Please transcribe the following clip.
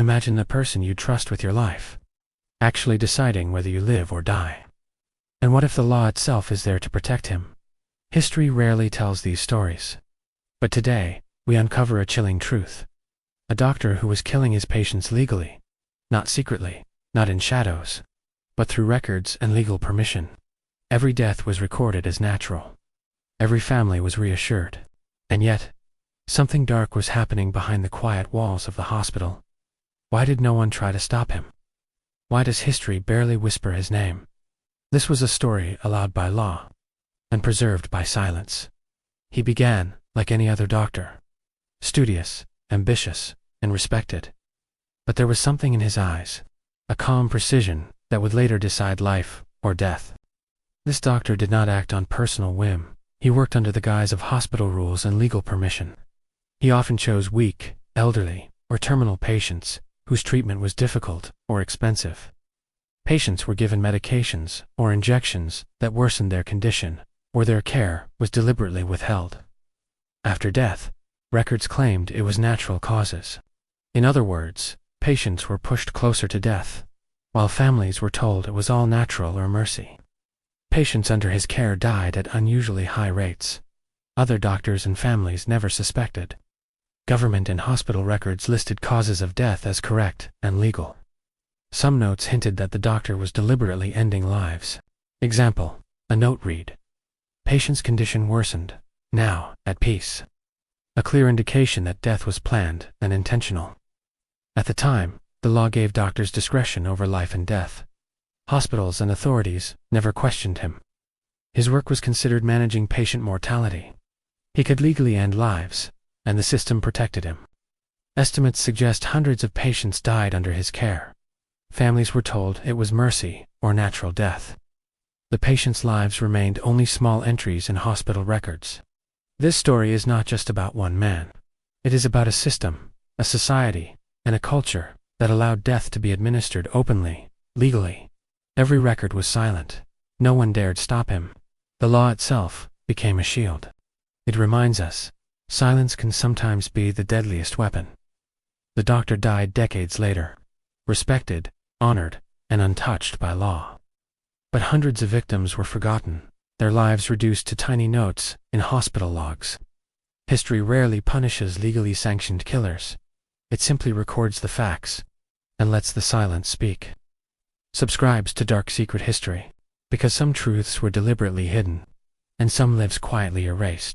Imagine the person you trust with your life, actually deciding whether you live or die. And what if the law itself is there to protect him? History rarely tells these stories. But today, we uncover a chilling truth. A doctor who was killing his patients legally, not secretly, not in shadows, but through records and legal permission. Every death was recorded as natural. Every family was reassured. And yet, something dark was happening behind the quiet walls of the hospital. Why did no one try to stop him? Why does history barely whisper his name? This was a story allowed by law and preserved by silence. He began like any other doctor, studious, ambitious, and respected. But there was something in his eyes, a calm precision that would later decide life or death. This doctor did not act on personal whim. He worked under the guise of hospital rules and legal permission. He often chose weak, elderly, or terminal patients whose treatment was difficult or expensive. Patients were given medications or injections that worsened their condition, or their care was deliberately withheld. After death, records claimed it was natural causes. In other words, patients were pushed closer to death, while families were told it was all natural or mercy. Patients under his care died at unusually high rates. Other doctors and families never suspected. Government and hospital records listed causes of death as correct and legal. Some notes hinted that the doctor was deliberately ending lives. Example, a note read, "Patient's condition worsened, now at peace." A clear indication that death was planned and intentional. At the time, the law gave doctors discretion over life and death. Hospitals and authorities never questioned him. His work was considered managing patient mortality. He could legally end lives, and the system protected him. Estimates suggest hundreds of patients died under his care. Families were told it was mercy or natural death. The patients' lives remained only small entries in hospital records. This story is not just about one man. It is about a system, a society, and a culture that allowed death to be administered openly, legally. Every record was silent. No one dared stop him. The law itself became a shield. It reminds us, silence can sometimes be the deadliest weapon. The doctor died decades later, respected, honored, and untouched by law. But hundreds of victims were forgotten, their lives reduced to tiny notes in hospital logs. History rarely punishes legally sanctioned killers. It simply records the facts and lets the silence speak. Subscribes to Dark Secret History, because some truths were deliberately hidden, and some lives quietly erased.